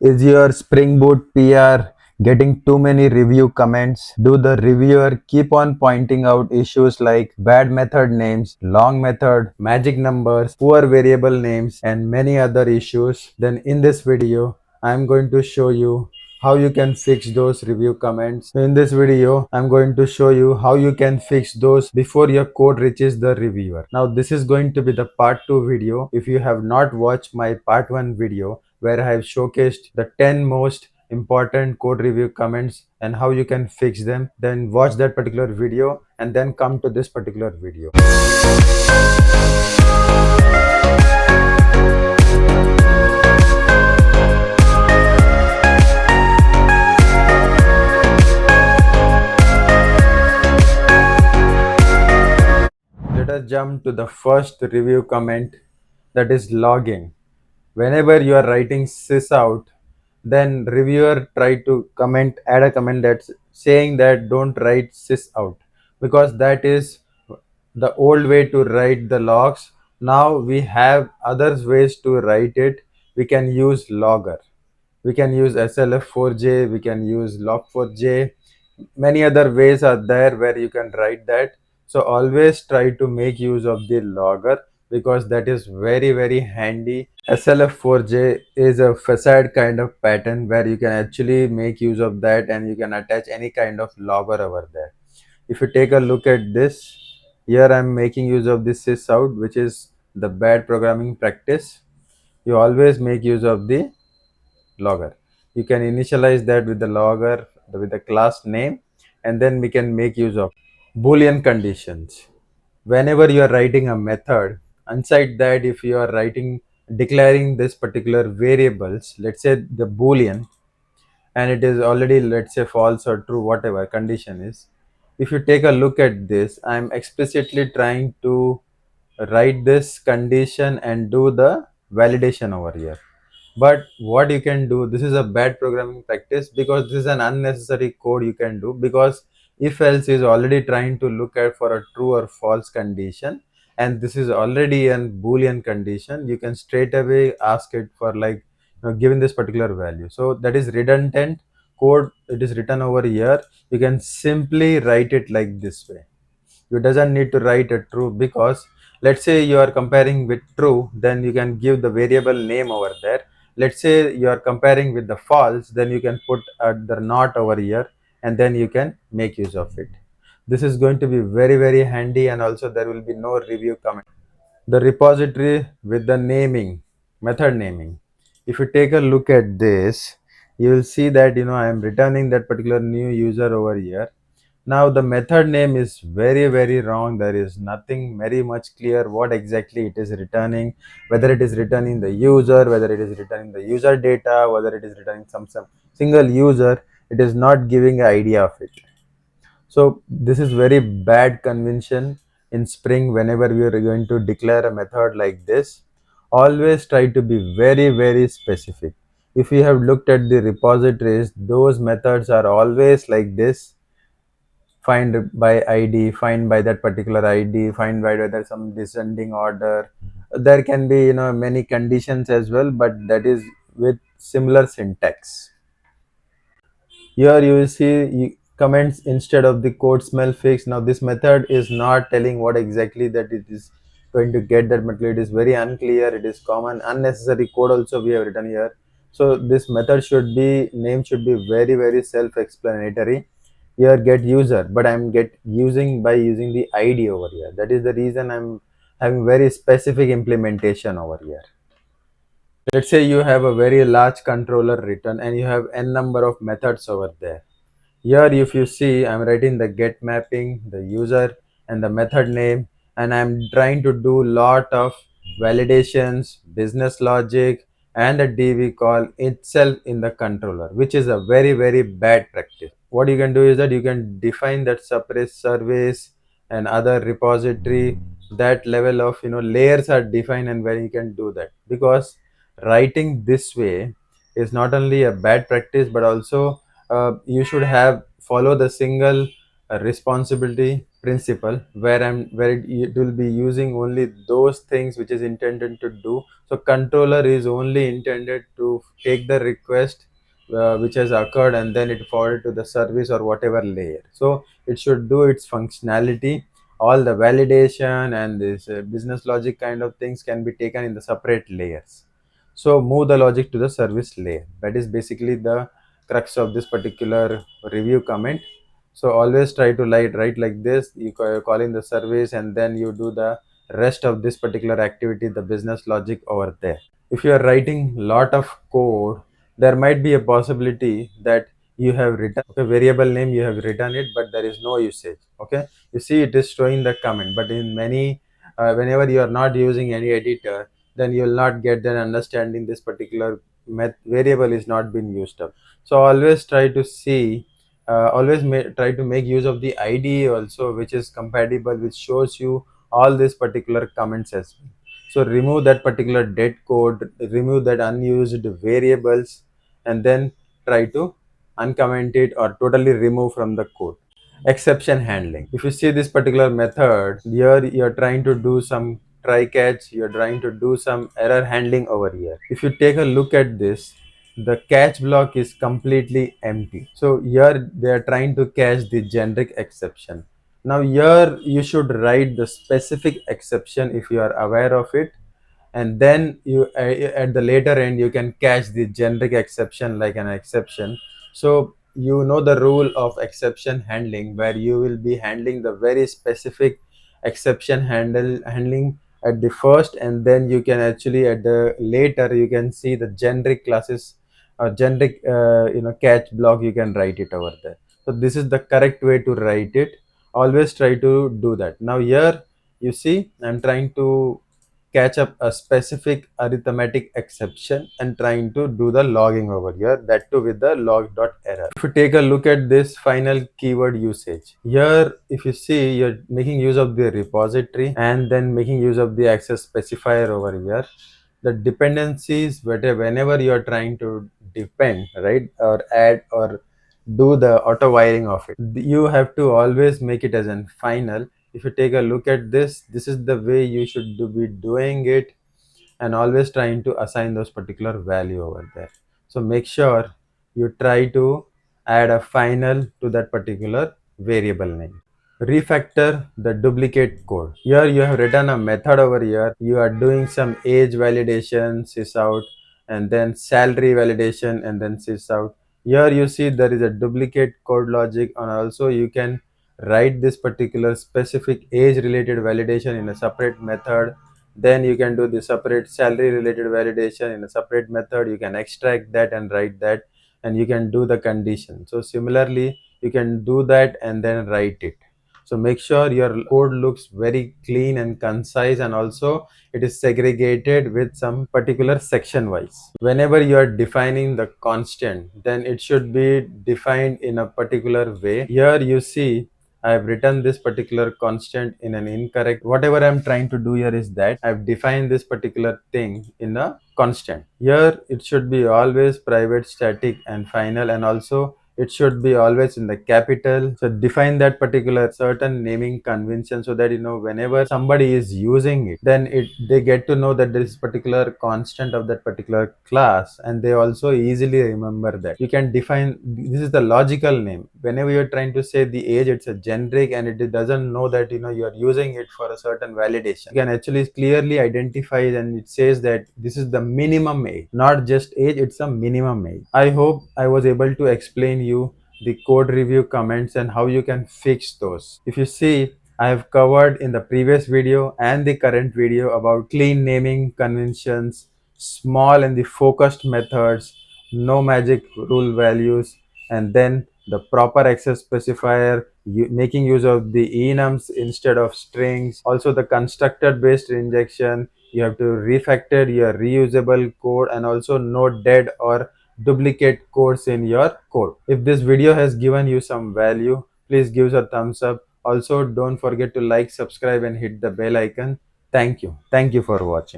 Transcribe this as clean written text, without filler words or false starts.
Is your Spring Boot PR getting too many review comments? Do the reviewer keep on pointing out issues like bad method names, long method, magic numbers, poor variable names, and many other issues? Then in this video, I'm going to show you how you can fix those review comments. In this video, I'm going to show you how you can fix those before your code reaches the reviewer. Now, this is going to be the part 2 video. If you have not watched my part 1 video, where I have showcased the 10 most important code review comments and how you can fix them, then watch that particular video and then come to this particular video. Let us jump to the first review comment, that is logging. Whenever you are writing sys out, then reviewer try to add a comment that's saying that don't write sys out, because that is the old way to write the logs. Now we have other ways to write it. We can use logger, we can use slf4j, we can use log4j. Many other ways are there where you can write that. So always try to make use of the logger, because that is very handy. slf4j is a facade kind of pattern where you can actually make use of that, and you can attach any kind of logger over there. If you take a look at this, here I'm making use of this sysout, which is the bad programming practice. You always make use of the logger. You can initialize that with the logger, with the class name, and then we can make use of boolean conditions. Whenever you are writing a method, inside that, if you are declaring this particular variables, let's say the boolean, and it is already, let's say, false or true, whatever condition is. If you take a look at this, I'm explicitly trying to write this condition and do the validation over here. But what you can do, this is a bad programming practice, because this is an unnecessary code you can do, because if else is already trying to look at for a true or false condition, and this is already a boolean condition, you can straight away ask it for, like, given this particular value. So that is redundant code, it is written over here. You can simply write it like this way. You doesn't need to write a true, because let's say you are comparing with true, then you can give the variable name over there. Let's say you are comparing with the false, then you can put the not over here, and then you can make use of it. This is going to be very handy, and also there will be no review comment. The repository with the naming, method naming. If you take a look at this, you will see that I am returning that particular new user over here. Now the method name is very wrong. There is nothing very much clear what exactly it is returning, whether it is returning the user, whether it is returning the user data, whether it is returning some single user. It is not giving an idea of it. So this is very bad convention in Spring. Whenever we are going to declare a method like this, always try to be very specific. If you have looked at the repositories, those methods are always like this: find by id, find by that particular id, find by whether some descending order. There can be many conditions as well, but that is with similar syntax. Here you will see comments instead of the code smell fix. Now this method is not telling what exactly that it is going to get that material. It is very unclear, it is common unnecessary code also we have written here. So this method should be, name should be very self-explanatory. Here get user, but I'm using by using the id over here. That is the reason I'm having very specific implementation over here. Let's say you have a very large controller written, and you have n number of methods over there. Here if you see, I'm writing the get mapping, the user, and the method name, and I'm trying to do lot of validations, business logic, and the dv call itself in the controller, which is a very bad practice. What you can do is that you can define that separate service and other repository. That level of layers are defined, and where you can do that, because writing this way is not only a bad practice, but also you should have follow the single a responsibility principle where it will be using only those things which is intended to do. So controller is only intended to take the request which has occurred and then it forwarded to the service or whatever layer. So it should do its functionality. All the validation and this business logic kind of things can be taken in the separate layers. So move the logic to the service layer. That is basically the crux of this particular review comment. So always try to write like this. You call in the service and then you do the rest of this particular activity, the business logic over there. If you are writing lot of code, there might be a possibility that you have written a variable name, you have written it, but there is no usage. Okay, you see it is showing the comment, but in many whenever you are not using any editor, then you will not get an understanding this particular variable is not being used up. So always try to see try to make use of the IDE also, which is compatible, which shows you all these particular comments as well. So remove that particular dead code, remove that unused variables, and then try to uncomment it or totally remove from the code. Exception handling. If you see this particular method, here you're trying to do some try catch, you're trying to do some error handling over here. If you take a look at this, the catch block is completely empty. So here they are trying to catch the generic exception. Now here you should write the specific exception if you are aware of it, and then you at the later end you can catch the generic exception like an exception. So you know the rule of exception handling, where you will be handling the very specific exception handling at the first, and then you can actually at the later you can see the generic classes or generic catch block, you can write it over there. So this is the correct way to write it. Always try to do that. Now here you see I'm trying to catch up a specific arithmetic exception and trying to do the logging over here, that too with the log.error. If you take a look at this final keyword usage here, if you see you're making use of the repository and then making use of the access specifier over here. The dependencies, whenever you are trying to depend, right, or add or do the auto wiring of it, you have to always make it as an final. If you take a look at this, this is the way you should be doing it, and always trying to assign those particular value over there. So make sure you try to add a final to that particular variable name. Refactor the duplicate code. Here you have written a method over here. You are doing some age validation, sysout, and then salary validation, and then sysout. Here you see there is a duplicate code logic, and also you can write this particular specific age related validation in a separate method. Then you can do the separate salary related validation in a separate method. You can extract that and write that, and you can do the condition. So similarly you can do that and then write it. So make sure your code looks very clean and concise, and also it is segregated with some particular section wise. Whenever you are defining the constant, then it should be defined in a particular way. Here you see I have written this particular constant in an incorrect. Whatever I am trying to do here is that I have defined this particular thing in a constant. Here it should be always private, static, and final, and also it should be always in the capital. So define that particular certain naming convention, so that whenever somebody is using it, then they get to know that this particular constant of that particular class, and they also easily remember that. You can define, this is the logical name. Whenever you're trying to say the age, it's a generic and it doesn't know that you are using it for a certain validation. You can actually clearly identify, and it says that this is the minimum age, not just age, it's a minimum age. I hope I was able to explain you the code review comments and how you can fix those. If you see, I have covered in the previous video and the current video about clean naming conventions, small and the focused methods, no magic rule values, and then the proper access specifier, making use of the enums instead of strings. Also the constructor based injection, you have to refactor your reusable code, and also no dead or duplicate codes in your code. If this video has given you some value, please give us a thumbs up. Also don't forget to like, subscribe, and hit the bell icon. Thank you for watching.